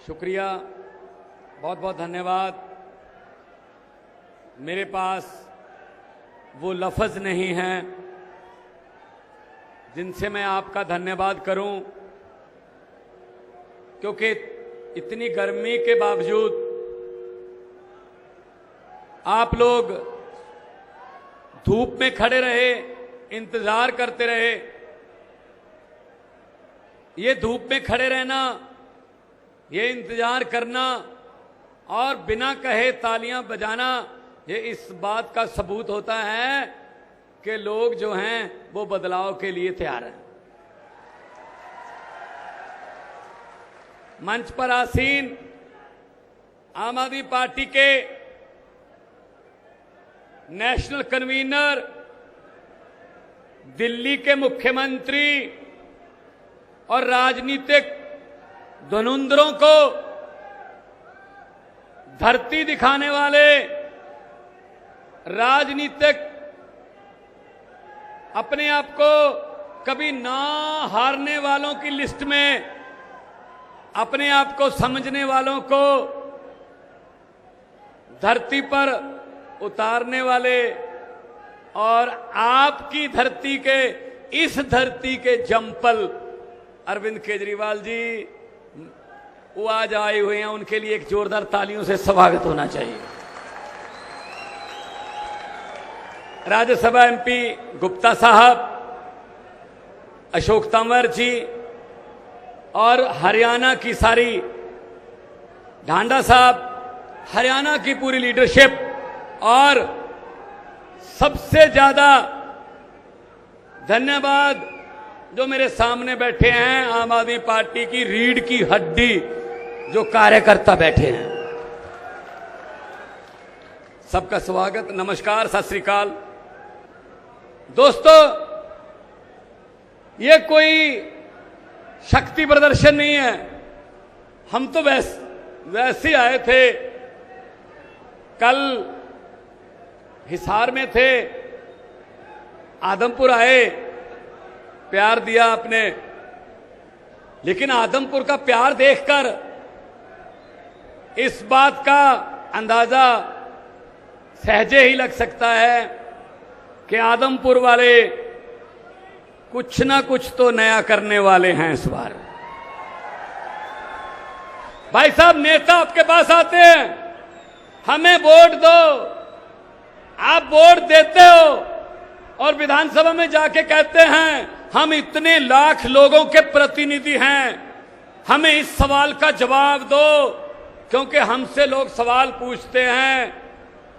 शुक्रिया, बहुत बहुत धन्यवाद। मेरे पास वो लफ्ज़ नहीं हैं जिनसे मैं आपका धन्यवाद करूं, क्योंकि इतनी गर्मी के बावजूद आप लोग धूप में खड़े रहे, इंतजार करते रहे। ये धूप में खड़े रहना, ये इंतजार करना और बिना कहे तालियां बजाना, ये इस बात का सबूत होता है कि लोग जो हैं वो बदलाव के लिए तैयार हैं। मंच पर आसीन आम आदमी पार्टी के नेशनल कन्वीनर, दिल्ली के मुख्यमंत्री और राजनीतिक धुरंधरों को धरती दिखाने वाले, राजनीतिक अपने आप को कभी ना हारने वालों की लिस्ट में अपने आप को समझने वालों को धरती पर उतारने वाले और आपकी धरती के, इस धरती के जम्पल अरविंद केजरीवाल जी, वो आज आए हुए हैं। उनके लिए एक जोरदार तालियों से स्वागत होना चाहिए। राज्यसभा एमपी गुप्ता साहब, अशोक तंवर जी और हरियाणा की सारी, ढांडा साहब, हरियाणा की पूरी लीडरशिप और सबसे ज्यादा धन्यवाद जो मेरे सामने बैठे हैं आम आदमी पार्टी की रीढ़ की हड्डी जो कार्यकर्ता बैठे हैं। सबका स्वागत, नमस्कार, सत श्री अकाल। दोस्तों, ये कोई शक्ति प्रदर्शन नहीं है। हम तो वैसे आए थे, कल हिसार में थे, आदमपुर आए, प्यार दिया आपने, लेकिन आदमपुर का प्यार देखकर इस बात का अंदाजा सहजे ही लग सकता है कि आदमपुर वाले कुछ ना कुछ तो नया करने वाले हैं इस बार। भाई साहब, नेता आपके पास आते हैं, हमें वोट दो, आप वोट देते हो और विधानसभा में जाके कहते हैं हम इतने लाख लोगों के प्रतिनिधि हैं, हमें इस सवाल का जवाब दो, क्योंकि हमसे लोग सवाल पूछते हैं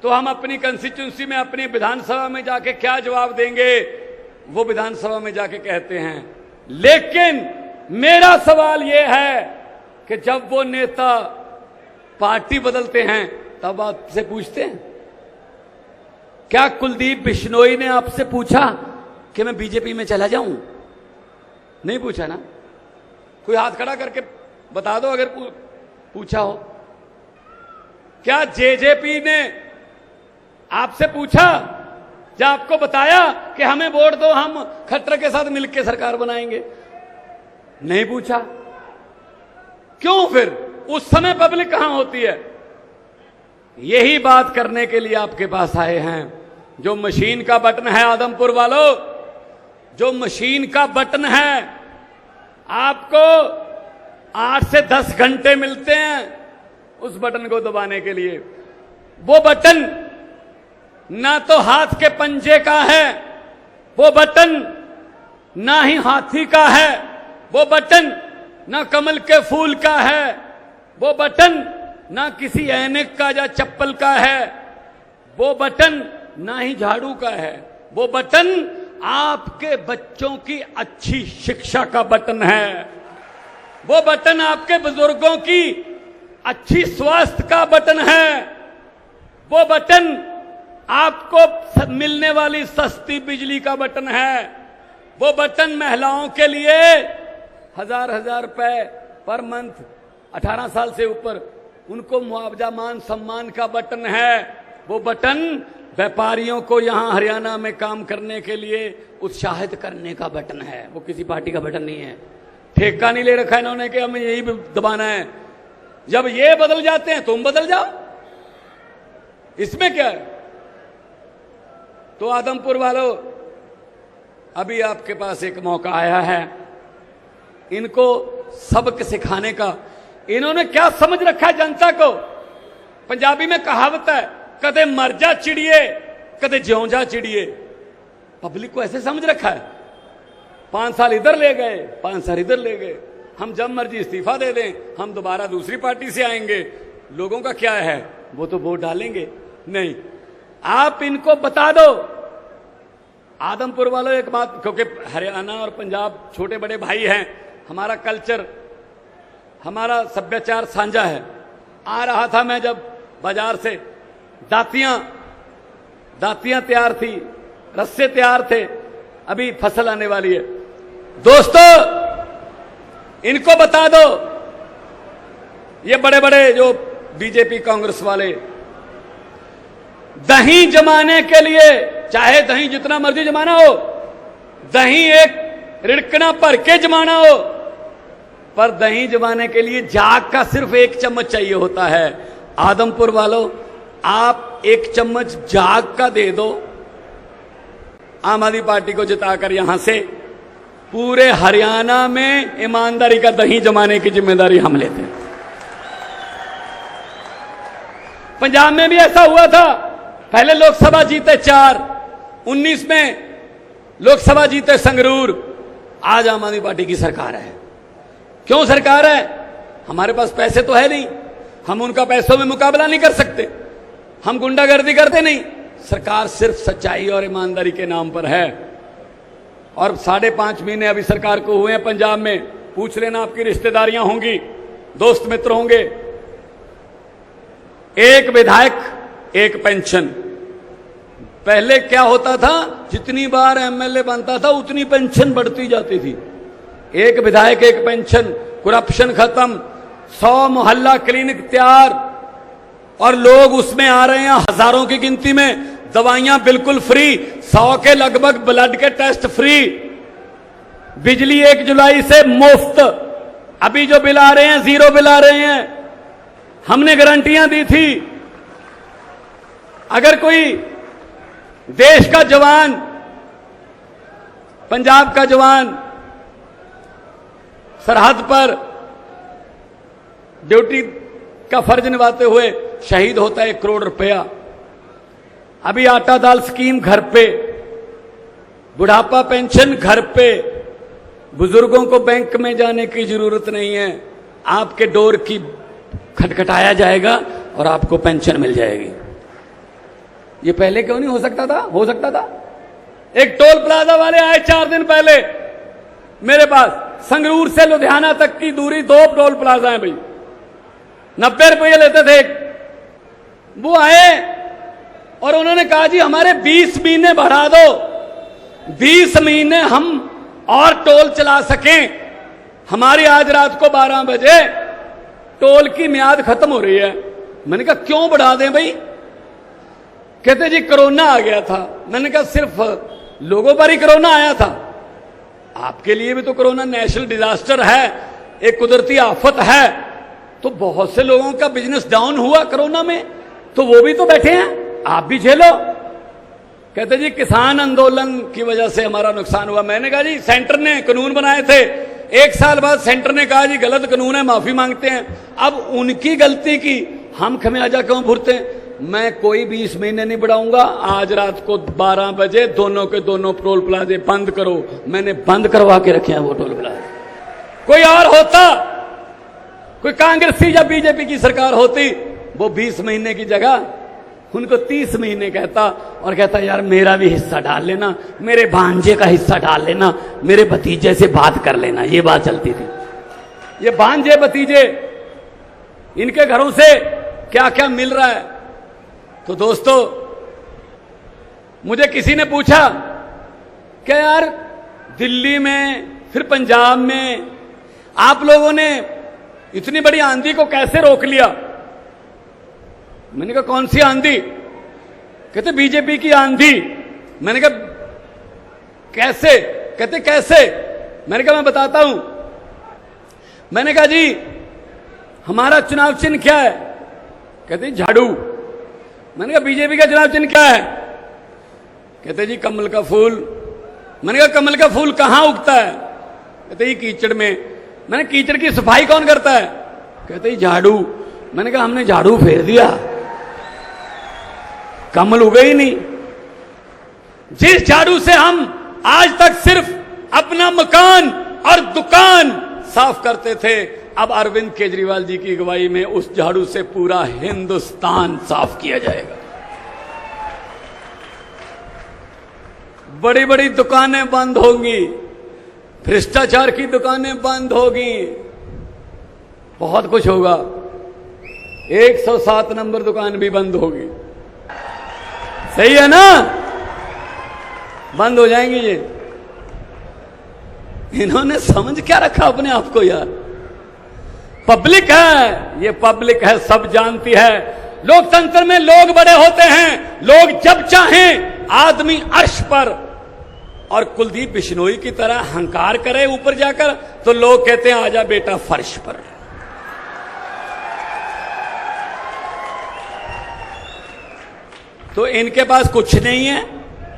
तो हम अपनी कंस्टिट्यूंसी में, अपनी विधानसभा में जाके क्या जवाब देंगे, वो विधानसभा में जाके कहते हैं। लेकिन मेरा सवाल यह है कि जब वो नेता पार्टी बदलते हैं तब आपसे पूछते हैं? क्या कुलदीप बिश्नोई ने आपसे पूछा कि मैं बीजेपी में चला जाऊं? नहीं पूछा ना। कोई हाथ खड़ा करके बता दो अगर पूछा हो। क्या जेजेपी ने आपसे पूछा, जब आपको बताया कि हमें वोट दो, हम खट्टर के साथ मिलकर सरकार बनाएंगे? नहीं पूछा। क्यों? फिर उस समय पब्लिक कहां होती है? यही बात करने के लिए आपके पास आए हैं। जो मशीन का बटन है, आदमपुर वालों, जो मशीन का बटन है, आपको 8 से 10 घंटे मिलते हैं उस बटन को दबाने के लिए। वो बटन ना तो हाथ के पंजे का है, वो बटन ना ही हाथी का है, वो बटन ना कमल के फूल का है, वो बटन ना किसी ऐनक का या चप्पल का है, वो बटन ना ही झाड़ू का है। वो बटन आपके बच्चों की अच्छी शिक्षा का बटन है। वो बटन आपके बुजुर्गों की अच्छी स्वास्थ्य का बटन है। वो बटन आपको मिलने वाली सस्ती बिजली का बटन है। वो बटन महिलाओं के लिए 1000 रुपए पर मंथ, 18 साल से ऊपर, उनको मुआवजा, मान सम्मान का बटन है। वो बटन व्यापारियों को यहां हरियाणा में काम करने के लिए उत्साहित करने का बटन है। वो किसी पार्टी का बटन नहीं है। ठेका नहीं ले रखा इन्होंने कि हमें यही दबाना है। जब ये बदल जाते हैं तुम बदल जाओ, इसमें क्या है? तो आदमपुर वालों, अभी आपके पास एक मौका आया है इनको सबक सिखाने का। इन्होंने क्या समझ रखा है जनता को? पंजाबी में कहावत है, कदे मर जा चिड़िए कदे ज्यों जा चिड़िए। पब्लिक को ऐसे समझ रखा है, 5 साल इधर ले गए 5 साल इधर ले गए, हम जब मर्जी इस्तीफा दे दें, हम दोबारा दूसरी पार्टी से आएंगे। लोगों का क्या है, वो तो वोट डालेंगे नहीं। आप इनको बता दो। आदमपुर वालों एक बात, क्योंकि हरियाणा और पंजाब छोटे बड़े भाई हैं, हमारा कल्चर हमारा सभ्याचार साझा है। आ रहा था मैं जब बाजार से, दातियां तैयार थी, रस्से तैयार थे, अभी फसल आने वाली है। दोस्तों इनको बता दो, ये बड़े बड़े जो बीजेपी कांग्रेस वाले दही जमाने के लिए, चाहे दही जितना मर्जी जमाना हो, दही एक रिड़कना भर के जमाना हो, पर दही जमाने के लिए जाग का सिर्फ 1 चम्मच चाहिए होता है। आदमपुर वालों, आप 1 चम्मच जाग का दे दो, आम आदमी पार्टी को जिताकर यहां से पूरे हरियाणा में ईमानदारी का दही जमाने की जिम्मेदारी हम लेते हैं। पंजाब में भी ऐसा हुआ था, पहले लोकसभा जीते 4, 19 में लोकसभा जीते संगरूर, आज आम आदमी पार्टी की सरकार है। क्यों सरकार है? हमारे पास पैसे तो है नहीं, हम उनका पैसों में मुकाबला नहीं कर सकते, हम गुंडागर्दी करते नहीं। सरकार सिर्फ सच्चाई और ईमानदारी के नाम पर है। और 5.5 महीने अभी सरकार को हुए हैं पंजाब में, पूछ लेना, आपकी रिश्तेदारियां होंगी, दोस्त मित्र होंगे। 1 विधायक 1 पेंशन। पहले क्या होता था, जितनी बार एमएलए बनता था उतनी पेंशन बढ़ती जाती थी। 1 विधायक 1 पेंशन, करप्शन खत्म, 100 मोहल्ला क्लिनिक तैयार, और लोग उसमें आ रहे हैं हजारों की गिनती में। दवाइयां बिल्कुल फ्री, 100 के लगभग ब्लड के टेस्ट फ्री, बिजली 1 जुलाई से मुफ्त। अभी जो बिल आ रहे हैं 0 बिल आ रहे हैं, हमने गारंटियां दी थी। अगर कोई देश का जवान, पंजाब का जवान सरहद पर ड्यूटी का फर्ज निभाते हुए शहीद होता है, 1 करोड़ रुपया। अभी आटा दाल स्कीम घर पे, बुढ़ापा पेंशन घर पे, बुजुर्गों को बैंक में जाने की जरूरत नहीं है, आपके डोर की खटखटाया जाएगा और आपको पेंशन मिल जाएगी। ये पहले क्यों नहीं हो सकता था? हो सकता था। एक टोल प्लाजा वाले आए 4 दिन पहले मेरे पास, संगरूर से लुधियाना तक की दूरी 2 टोल प्लाजा है भाई, 90 रुपये लेते थे। वो आए और उन्होंने कहा जी हमारे 20 महीने बढ़ा दो, 20 महीने हम और टोल चला सकें। हमारी आज रात को 12 बजे टोल की म्याद खत्म हो रही है। मैंने कहा क्यों बढ़ा दें भाई? कहते जी कोरोना आ गया था। मैंने कहा सिर्फ लोगों पर ही कोरोना आया था? आपके लिए भी तो कोरोना नेशनल डिजास्टर है, एक कुदरती आफत है, तो बहुत से लोगों का बिजनेस डाउन हुआ कोरोना में, तो वो भी तो बैठे हैं, आप भी झेलो। कहते जी किसान आंदोलन की वजह से हमारा नुकसान हुआ। मैंने कहा जी सेंटर ने कानून बनाए थे, 1 साल बाद सेंटर ने कहा जी गलत कानून है, माफी मांगते हैं। अब उनकी गलती की हम खमियाजा क्यों भुगते? मैं कोई 20 महीने नहीं बढ़ाऊंगा। आज रात को 12 बजे दोनों के दोनों टोल प्लाजे बंद करो। मैंने बंद करवा के रखे हैं वो टोल प्लाजे। कोई और होता, कोई कांग्रेसी या बीजेपी की सरकार होती, वो 20 महीने की जगह उनको 30 महीने कहता और कहता यार मेरा भी हिस्सा डाल लेना, मेरे भांजे का हिस्सा डाल लेना, मेरे भतीजे से बात कर लेना। ये बात चलती थी। ये भांजे भतीजे, इनके घरों से क्या क्या मिल रहा है। तो दोस्तों मुझे किसी ने पूछा कि यार दिल्ली में फिर पंजाब में आप लोगों ने इतनी बड़ी आंधी को कैसे रोक लिया? मैंने कहा कौन सी आंधी? कहते बीजेपी की आंधी। मैंने कहा कैसे? कहते कैसे? मैंने कहा मैं बताता हूं। मैंने कहा जी हमारा चुनाव चिन्ह क्या है? कहते झाड़ू। मैंने कहा बीजेपी का चुनाव चिन्ह क्या है? कहते जी कमल का फूल। मैंने कहा कमल का फूल कहां उगता है? कहते जी कीचड़ में। मैंने कीचड़ की सफाई कौन करता है? कहते जी झाड़ू। मैंने कहा हमने झाड़ू फेर दिया, कमल उगे ही नहीं। जिस झाड़ू से हम आज तक सिर्फ अपना मकान और दुकान साफ करते थे, अब अरविंद केजरीवाल जी की अगुवाई में उस झाड़ू से पूरा हिंदुस्तान साफ किया जाएगा। बड़ी बड़ी दुकानें बंद होंगी, भ्रष्टाचार की दुकानें बंद होगी, बहुत कुछ होगा। 107 नंबर दुकान भी बंद होगी। सही है ना? बंद हो जाएंगी ये। इन्होंने समझ क्या रखा अपने आप को यार? पब्लिक है, ये पब्लिक है, सब जानती है। लोकतंत्र में लोग बड़े होते हैं। लोग जब चाहें आदमी अर्श पर और कुलदीप बिश्नोई की तरह हंकार करे ऊपर जाकर, तो लोग कहते हैं आजा बेटा फर्श पर। तो इनके पास कुछ नहीं है,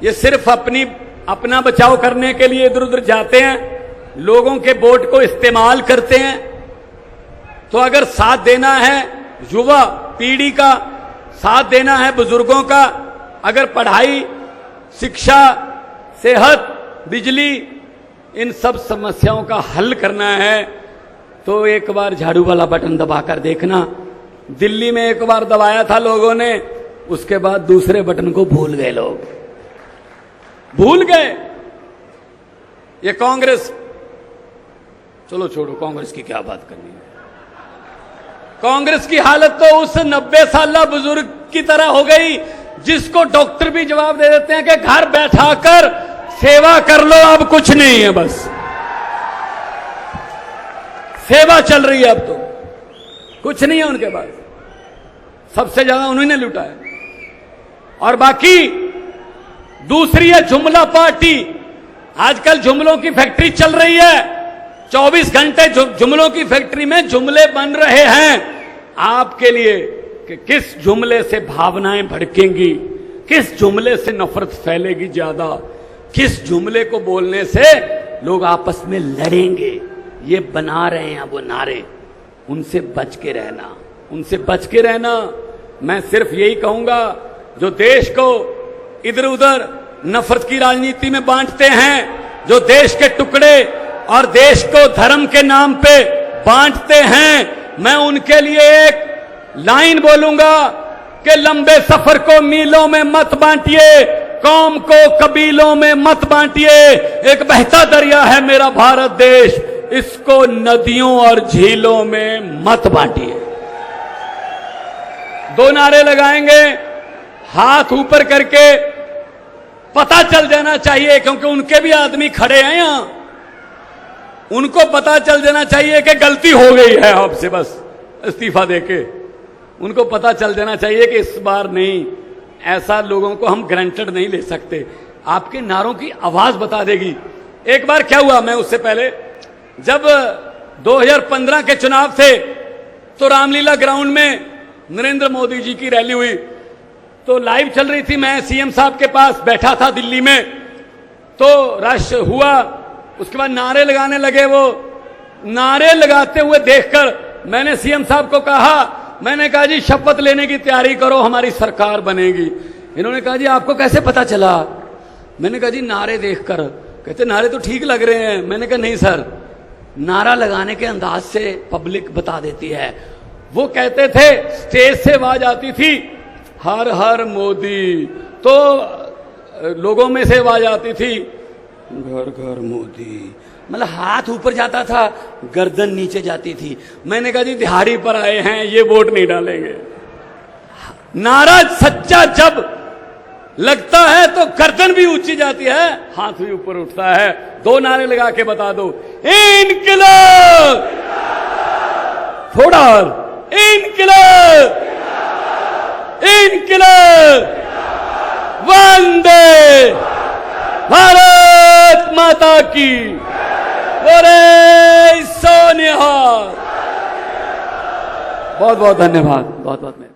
ये सिर्फ अपना बचाव करने के लिए इधर उधर जाते हैं, लोगों के वोट को इस्तेमाल करते हैं। तो अगर साथ देना है युवा पीढ़ी का, साथ देना है बुजुर्गों का, अगर पढ़ाई, शिक्षा, सेहत, बिजली, इन सब समस्याओं का हल करना है, तो एक बार झाड़ू वाला बटन दबाकर देखना। दिल्ली में एक बार दबाया था लोगों ने, उसके बाद दूसरे बटन को भूल गए लोग, भूल गए। ये कांग्रेस, चलो छोड़ो, कांग्रेस की क्या बात करनी है। कांग्रेस की हालत तो उस 90 साला बुजुर्ग की तरह हो गई जिसको डॉक्टर भी जवाब दे देते हैं कि घर बैठाकर सेवा कर लो, अब कुछ नहीं है, बस सेवा चल रही है, अब तो कुछ नहीं है उनके पास। सबसे ज्यादा उन्होंने लूटा है। और बाकी दूसरी है जुमला पार्टी। आजकल जुमलों की फैक्ट्री चल रही है, 24 घंटे जुमलों की फैक्ट्री में जुमले बन रहे हैं आपके लिए कि किस जुमले से भावनाएं भड़केंगी, किस जुमले से नफरत फैलेगी ज्यादा, किस जुमले को बोलने से लोग आपस में लड़ेंगे। ये बना रहे हैं वो नारे, उनसे बच के रहना, उनसे बच के रहना। मैं सिर्फ यही कहूंगा, जो देश को इधर उधर नफरत की राजनीति में बांटते हैं, जो देश के टुकड़े और देश को धर्म के नाम पे बांटते हैं, मैं उनके लिए एक लाइन बोलूंगा कि लंबे सफर को मीलों में मत बांटिए, कौम को कबीलों में मत बांटिए। एक बहता दरिया है मेरा भारत देश, इसको नदियों और झीलों में मत बांटिए। 2 नारे लगाएंगे, हाथ ऊपर करके, पता चल जाना चाहिए, क्योंकि उनके भी आदमी खड़े हैं यहां, उनको पता चल जाना चाहिए कि गलती हो गई है आपसे, बस इस्तीफा देके उनको पता चल जाना चाहिए कि इस बार नहीं। ऐसा लोगों को हम ग्रांटेड नहीं ले सकते। आपके नारों की आवाज बता देगी। एक बार क्या हुआ, मैं उससे पहले जब 2015 के चुनाव थे तो रामलीला ग्राउंड में नरेंद्र मोदी जी की रैली हुई, तो लाइव चल रही थी। मैं सीएम साहब के पास बैठा था दिल्ली में, तो रश हुआ, उसके बाद नारे लगाने लगे। वो नारे लगाते हुए देखकर मैंने सीएम साहब को कहा, मैंने कहा जी शपथ लेने की तैयारी करो, हमारी सरकार बनेगी। इन्होंने कहा जी आपको कैसे पता चला? मैंने कहा जी नारे देखकर। कहते नारे तो ठीक लग रहे हैं। मैंने कहा नहीं सर, नारा लगाने के अंदाज से पब्लिक बता देती है। वो कहते थे, स्टेज से आवाज आती थी हर हर मोदी, तो लोगों में से आवाज आती थी घर घर मोदी, मतलब हाथ ऊपर जाता था, गर्दन नीचे जाती थी। मैंने कहा जी दिहाड़ी पर आए हैं, ये वोट नहीं डालेंगे। नारा सच्चा जब लगता है तो गर्दन भी ऊंची जाती है, हाथ भी ऊपर उठता है। 2 नारे लगा के बता दो, इनकलाब, थोड़ा और इनकलाब, इनकलाब, वंदे भारत माता की, बोले सोनिहाल। बहुत बहुत धन्यवाद, बहुत बहुत।